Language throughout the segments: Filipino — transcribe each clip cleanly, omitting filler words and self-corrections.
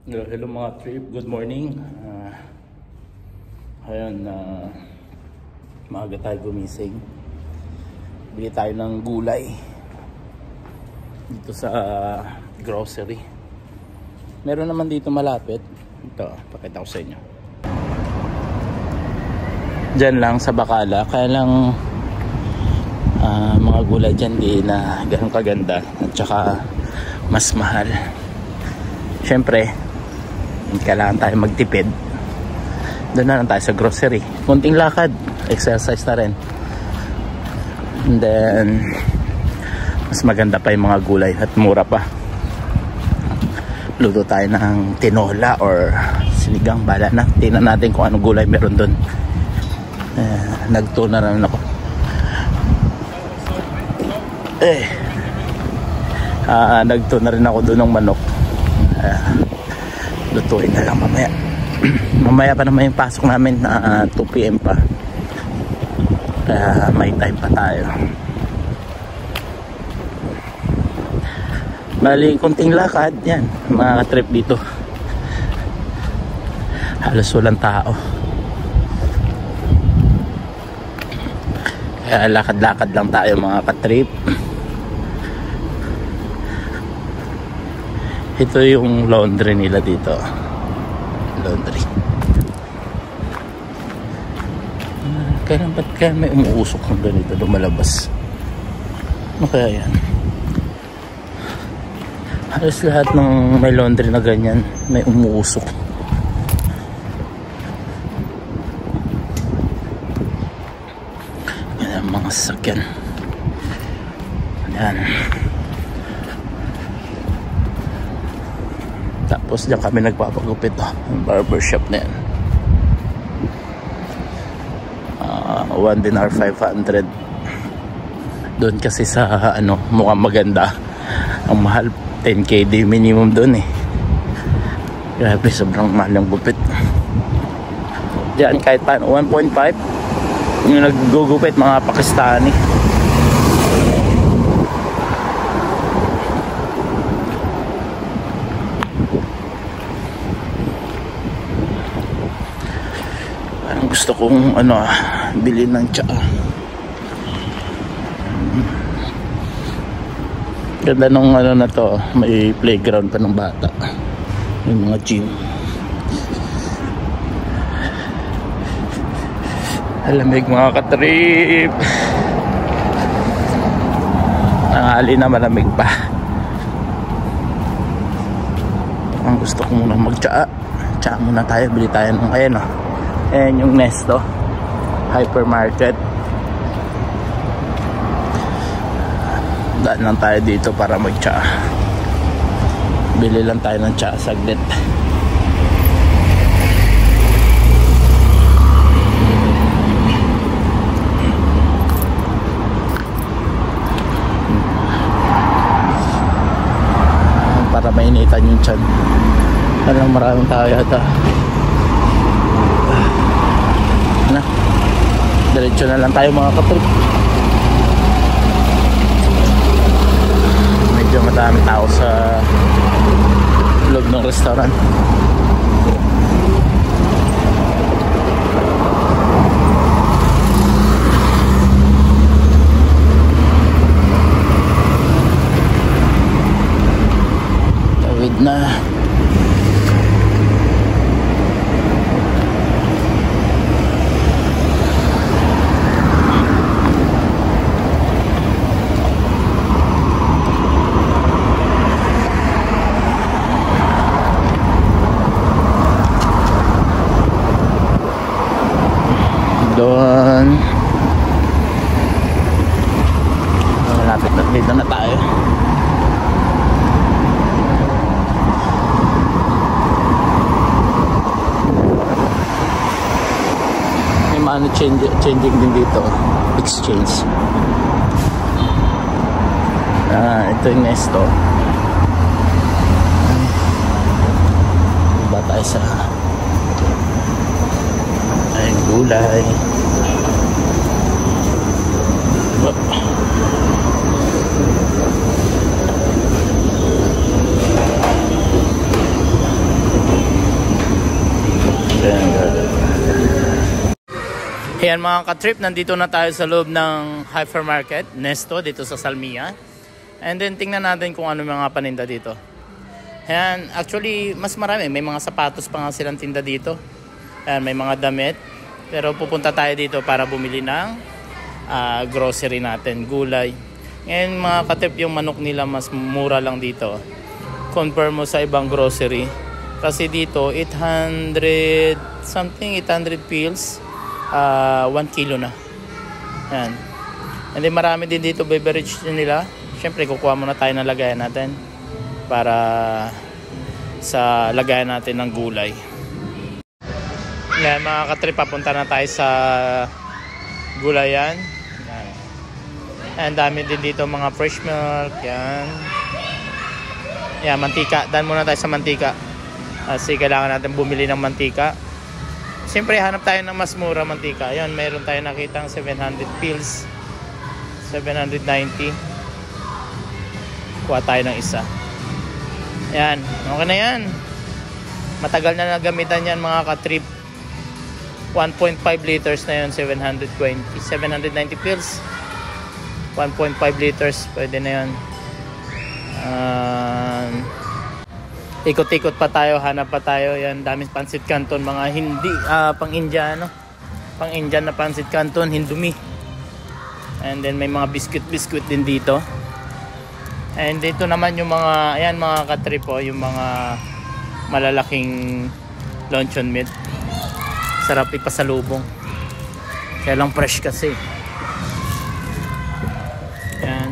Hello mga trip, good morning. Ayun, maaga tayo gumising. Bili tayo ng gulay dito sa grocery. Meron naman dito malapit. Ito, pakita ko sa inyo. Diyan lang sa Bacala. Kaya lang mga gulay dyan di na ganun kaganda. At saka mas mahal. Siyempre, kailangan tayo magtipid. Doon na lang tayo sa grocery. Kunting lakad, exercise na rin. And then mas maganda pa yung mga gulay at mura pa. Luto tayo ng tinola or sinigang, bala na. Tingnan natin kung anong gulay meron doon. Nagto na rin ako. Nagto na rin ako doon ng manok. Lutuin na lang mamaya. Mamaya pa naman yung pasok namin na 2 PM pa. Kaya may time pa tayo. Bali, kunting lakad. Yan, mga trip dito. Halos walang tao. Kaya lakad-lakad lang tayo mga katrip. Ito yung laundry nila dito. Laundry. Kaya ba't kaya may umuusok ng ganito lumalabas? Ano kaya yan? Halos lahat ng may laundry na ganyan may umuusok. Yan ang mga sasakyan. Yan. Tapos diyan kami nagpapagupit, yung barbershop na yan. 1 dinar 500. Doon kasi sa mukhang maganda. Ang mahal 10k day minimum doon eh. Grabe, sobrang mahal yung gupit. Diyan kahit paano 1.5 yung naggugupit mga Pakistani. Gusto kong bilhin ng tsaa. Ganda nung na to, may playground pa ng bata. May mga gym. Alamig mga katrip. Nangali na malamig pa. Ang gusto ko muna mag-tsaa. Tsaa muna tayo, bili tayo ng ayan yung Nesto hypermarket. Daan lang tayo dito para mag-tsaa. Bili lang tayo ng tsaa saglit. Para mainitan yung tiyan. Alam, maraming tao yata. Diretso na lang tayo mga katrip. Medyo madami tao sa loob ng restaurant. Tawid na. Doon malapit na dito na tayo. May mga changing din dito, exchange. Ito yung Nesto. Ba tayo sa gulay. Ayan mga ka-trip, nandito na tayo sa loob ng hypermarket Nesto dito sa Salmia. And then tingnan natin kung ano mga paninda dito. Ayan, actually mas marami, may mga sapatos pa nga silang tinda dito. Ayan, may mga damit. Pero pupunta tayo dito para bumili ng grocery natin, gulay. Ngayon mga ka-trip, yung manok nila mas mura lang dito compare mo sa ibang grocery. Kasi dito 800 something, 800 pills, 1 kilo na. Yan. And then marami din dito beverage nila. Syempre kukuha muna tayo ng lagayan natin para sa lagayan natin ng gulay. Yan mga ka-trip, papunta na tayo sa gulayan. Yan. And dami din dito mga fresh milk. Yan. Yan, mantika. Dan muna tayo sa mantika. Kasi kailangan natin bumili ng mantika. Siyempre hanap tayo ng mas mura mantika. Ayan, mayroon tayo nakitang 700 pills, 790. Kuha tayo ng isa. Ayan, okay na yan. Matagal na nagamitan yan mga ka-trip. 1.5 liters na yun, 790 pills, 1.5 liters, pwede na yun. Ikot-ikot pa tayo, hanap pa tayo. Yan, daming pansit canton, mga hindi pang Indiano, pang Indian na pansit canton, hindumi. And then may mga biscuit din dito. And dito naman yung mga, ayan mga ka-trip, yung mga malalaking luncheon meat. Sarap ipasalubong. Kaya lang fresh kasi. Yan.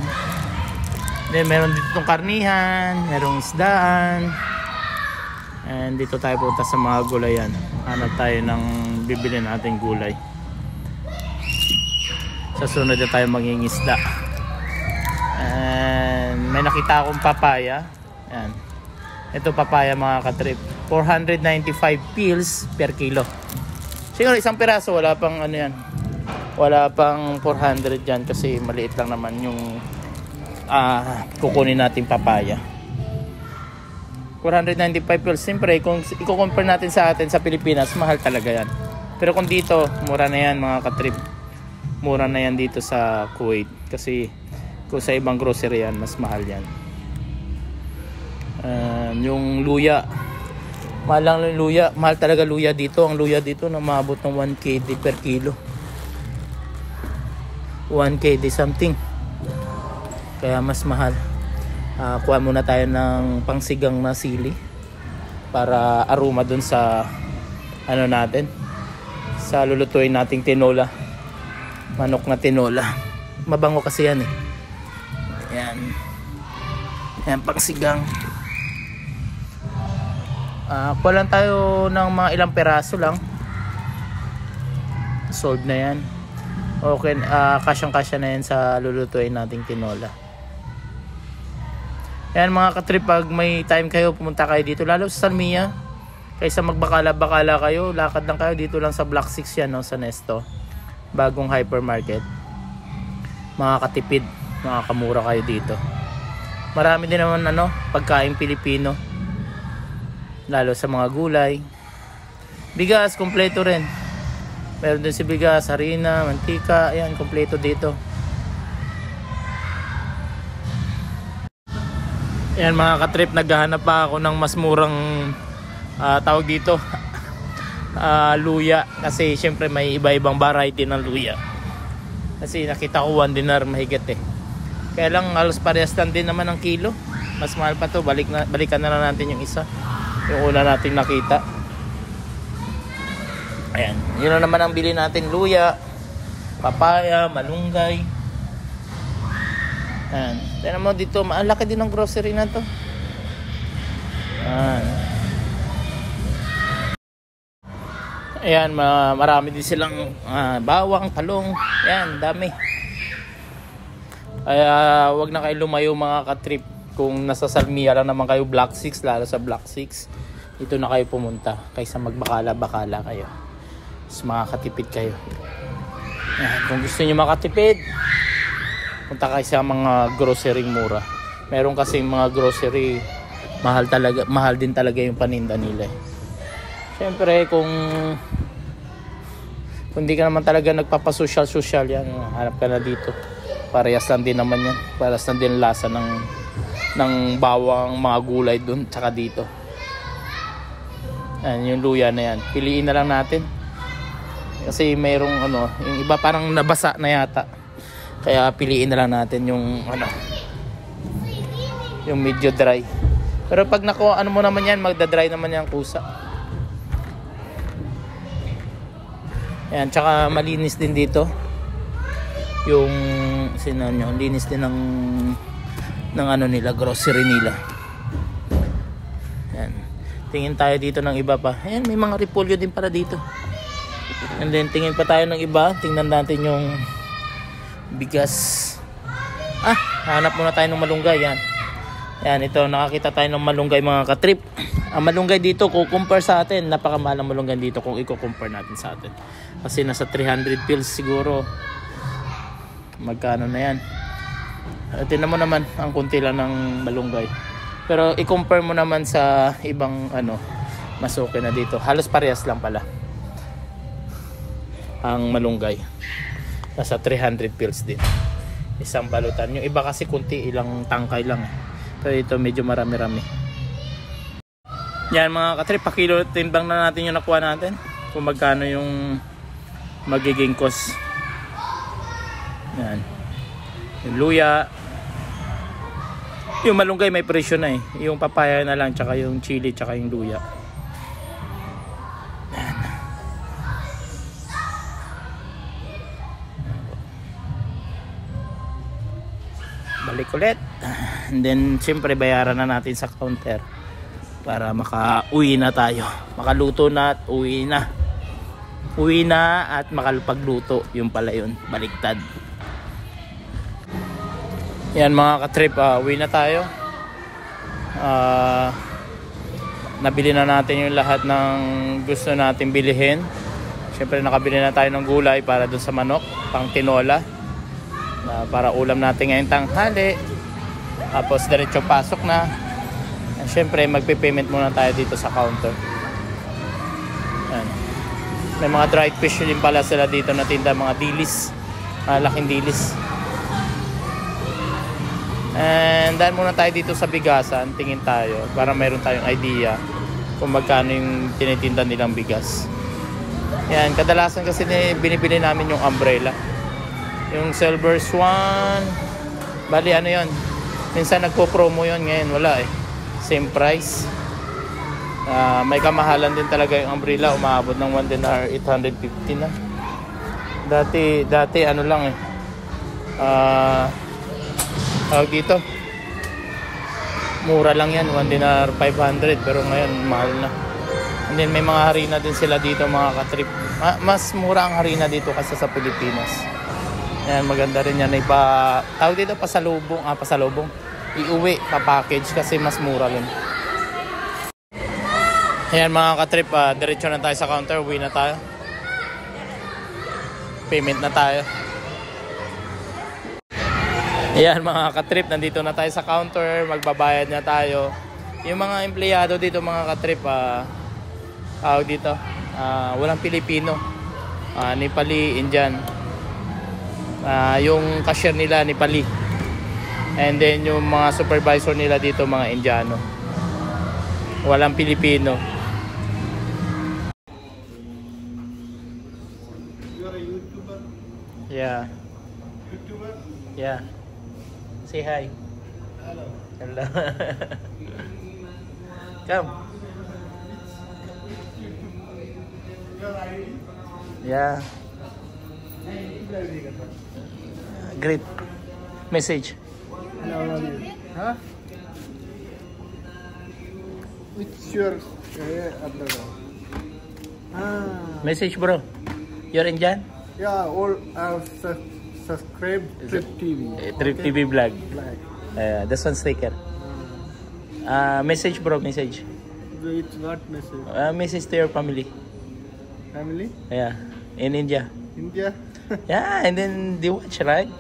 Then meron dito itong karnihan, merong isdaan. And dito tayo punta sa mga gulayan. Hanap tayo ng bibili nating gulay. Sa sunod na tayo mangingisda. And may nakita akong papaya. Yan. Ito papaya mga ka-trip. 495 pills per kilo. Siguro isang piraso, wala pang ano yan. Wala pang 400 yan kasi maliit lang naman yung kukunin natin papaya. 495 pills. Siyempre kung i-compare natin sa atin sa Pilipinas, mahal talaga yan. Pero kung dito, mura na yan mga ka-trip. Mura na yan dito sa Kuwait. Kasi kung sa ibang grocery yan, mas mahal yan. Yung luya, mahal lang yung luya. Mahal talaga luya dito. Ang luya dito na maabot ng 1 KD per kilo. 1 KD something. Kaya mas mahal. Kuha muna tayo ng pangsigang na sili para aroma dun sa ano natin, sa lulutuin nating tinola, manok na tinola. Mabango kasi yan eh. Yan. Yan pangsigang. Kuha lang tayo ng mga ilang peraso lang. Solve na yan. Okay, kasyang-kasya na yan sa lulutuin nating tinola. Yan mga ka-trip, pag may time kayo, pumunta kayo dito, lalo sa Salmia. Kaysa magbakala-bakala kayo, lakad lang kayo dito lang sa Block 6 yan, no, sa Nesto. Bagong hypermarket. Makakatipid, makakamura kayo dito. Marami din naman pagkain Pilipino. Lalo sa mga gulay. Bigas, kompleto rin. Meron din si bigas, harina, mantika, ayan, kompleto dito. Ayan mga ka-trip, naghahanap pa ako ng mas murang tawag dito luya. Kasi syempre may iba-ibang variety ng luya. Kasi nakita ko 1 dinar mahigit eh. Kaya lang halos parehas lang din naman ang kilo. Mas mahal pa to, balikan na lang natin yung isa. Yung una natin nakita. Ayan, yun na naman ang bili natin, luya, papaya, malunggay. Ayan, tignan mo dito, malaki din ang grocery na to. Ayan, marami din silang bawang, talong. Ayan, dami. Kaya wag na kayo lumayo mga ka-trip. Kung nasa Salmia lang naman kayo, Block 6, lalo sa Block 6, dito na kayo pumunta kaysa magbakala-bakala kayo. Mas makakatipid kayo. Ayan, kung gusto nyo makatipid, punta kayo sa mga grocery mura. Meron kasi mga grocery mahal din talaga yung paninda nila. Siyempre kung Kung hindi ka naman talaga nagpapasosyal-sosyal, yan, hanap ka na dito. Parehas lang din naman yan. Parehas lang din lasa ng bawang mga gulay dun tsaka dito. Yan, yung luya na yan. Piliin na lang natin. Kasi mayroong ano, yung iba parang nabasa na yata. Kaya piliin na lang natin yung ano, yung medyo dry. Pero pag ano mo naman yan, magda-dry naman yan kusa. Ayan, tsaka malinis din dito. Yung sinanyo, linis din ng ano nila, grocery nila. Ayan. Tingin tayo dito ng iba pa. Ayan, may mga repolyo din para dito. And then tingin pa tayo ng iba. Tingnan natin yung bigas. Hanap muna tayo ng malunggay. Yan. Yan, ito nakakita tayo ng malunggay mga katrip. Ang malunggay dito kung compare sa atin, napakamahal ang malunggay dito kung i-compare natin sa atin. Kasi nasa 300 pills siguro. Magkano na yan? Tingnan mo naman ang kunti lang ng malunggay. Pero i-compare mo naman sa ibang ano, mas okay na dito. Halos parehas lang pala ang malunggay. Nasa 300 pills din. Isang balutan. Yung iba kasi kunti, ilang tangkay lang. Pero ito medyo marami-rami. Yan mga katrip, pakilo timbang na natin yung nakuha natin. Kung magkano yung magiging cost. Yan. Yung luya. Yung malunggay may presyo na eh. Yung papaya na lang, tsaka yung chili, tsaka yung luya. Yan. Balik ulit. And then siyempre bayaran na natin sa counter para maka-uwi na tayo. Makaluto na at uwi na. Uwi na at makalpagluto. Yung pala yun. Baliktad. Yan mga katrip, uwi na tayo. Nabili na natin yung lahat ng gusto natin bilihin. Siyempre nakabili na tayo ng gulay para dun sa manok, pang tinola. Para ulam natin ngayong tanghali. Tapos diretso pasok na. And syempre magpe-payment muna tayo dito sa counter. Yan. May mga dried fish din pala sila dito na tinda, mga dilis. Laking dilis. And dahil muna tayo dito sa bigasan, tingin tayo para mayroon tayong idea kung magkano yung tinitinda nilang bigas. Yan, kadalasan kasi binibili namin yung umbrella. Yung Silver Swan, bali ano yun, minsan nagpo-promo yun, ngayon wala eh, same price. May kamahalan din talaga yung umbrella, umaabot ng 1 dinar 850 na. Dati ano lang eh, tawag dito, mura lang yan, 1 dinar 500, pero ngayon mahal na. And then may mga harina din sila dito mga katrip. Mas mura ang harina dito kasi sa Pilipinas. Yan, maganda rin yan. Tawag dito pasalubong. Pasalubong. Iuwi, pa-package kasi mas mura rin. Ayan mga katrip, diretso na tayo sa counter. Uwi na tayo. Payment na tayo. Ayan mga katrip, nandito na tayo sa counter. Magbabayad na tayo. Yung mga empleyado dito mga katrip, tawag dito, walang Pilipino. Nepali, Indian. Yung cashier nila Nepali. And then yung mga supervisor nila dito mga Indiano. Walang Pilipino. You are a YouTuber? Yeah. YouTuber? Yeah. Say hi. Hello. Hello. Come. Your ID? Yeah. Great message. How are you? Huh? Which your upload? Message bro. You're Indian? Yeah, all subscribe Trip TV. Trip TV vlog. Black. This one sticker. Message bro, message. It's what message? Message to your family. Family? Yeah, in India. India? Yeah, and then they watch, right?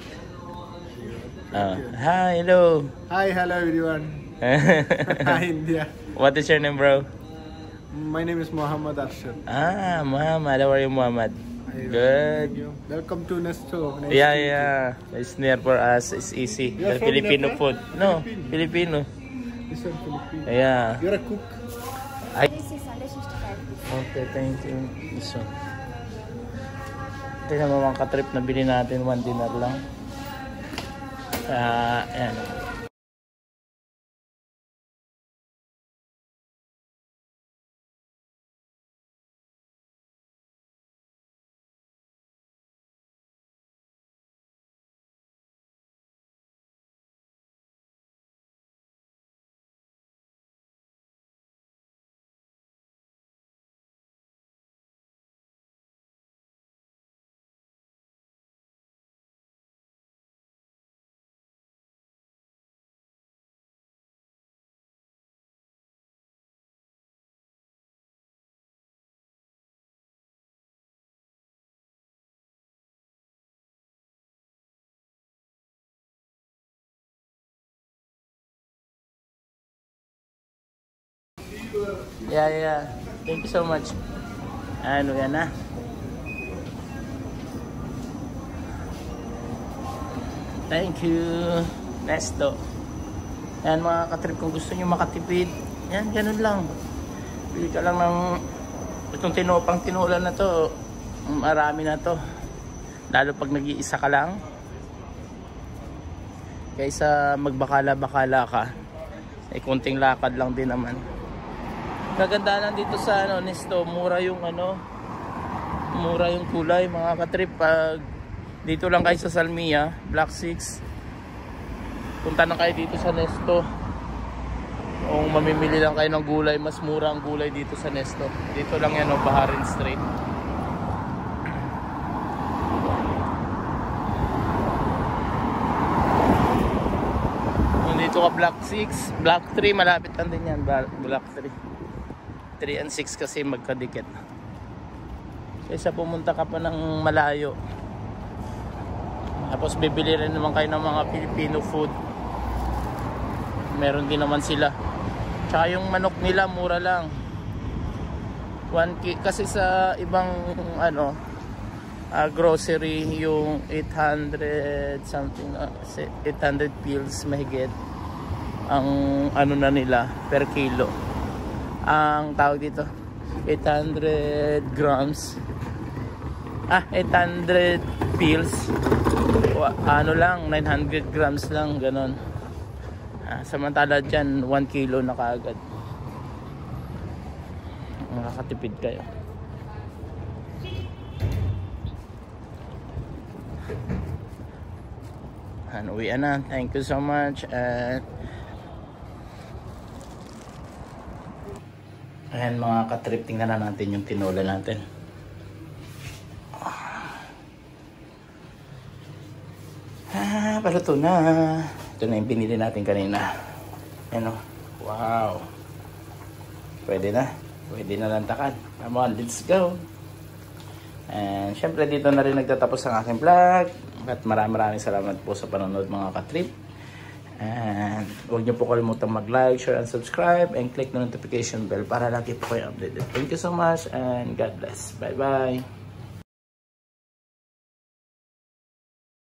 Hi, hello. Hi, hello everyone. Hi, India. What is your name, bro? My name is Muhammad Arshad. Muhammad. How are you, Muhammad? Good. Welcome to Nesto. Nice Yeah, to meet yeah. It's near for us. It's easy. You're The from Filipino Nepal? food. No, Philippine. Filipino. you. This one Philippine. Yeah. You're a cook. This is 165. Okay, thank you. So, tingnan mo mga ka-trip na bili natin. 1 dinar lang. Ayan. Yeah, yeah. Thank you so much. Ano yan na? Thank you. Nesto. Yan mga katrip, kung gusto nyo makatipid, yan, ganun lang. Pili ka lang ng itong tinulan na to. Marami na to. Lalo pag nag-iisa ka lang. Kaysa magbakala-bakala ka. Eh, kunting lakad lang din naman. Kagandahan dito sa Nesto, mura yung mura yung kulay mga katrip. Pag dito lang kayo sa Salmia, Block 6, punta na kayo dito sa Nesto. Kung mamimili lang kayo ng gulay, mas mura ang gulay dito sa Nesto. Dito lang yan, Baharin Street. Kung dito ka Block 6, Block 3, malapit lang din yan, Block 3 and 6 kasi magkadikit. Kaysa pumunta ka pa ng malayo, tapos bibili rin naman kayo ng mga Filipino food, meron din naman sila. Tsaka yung manok nila mura lang, 1 kasi sa ibang grocery yung 800 something, 800 pills mahigit ang na nila per kilo. Ang tawag dito 800 grams 800 pills lang 900 grams lang, ganon. Samantala dyan 1 kilo na kaagad. Makakatipid kayo. Uwian na. Thank you so much. Ayan mga katrip, tingnan na natin yung tinola natin. Paluto na. Ito na yung binili natin kanina. Ayan o. Wow. Pwede na. Pwede na lantakan. Come on, let's go. And syempre dito na rin nagtatapos ang aking vlog. At maraming salamat po sa panonood mga katrip. And huwag niyo po kalimutan mag-like, share, and subscribe, and click the notification bell para lagi po kayo updated. Thank you so much and God bless. Bye bye.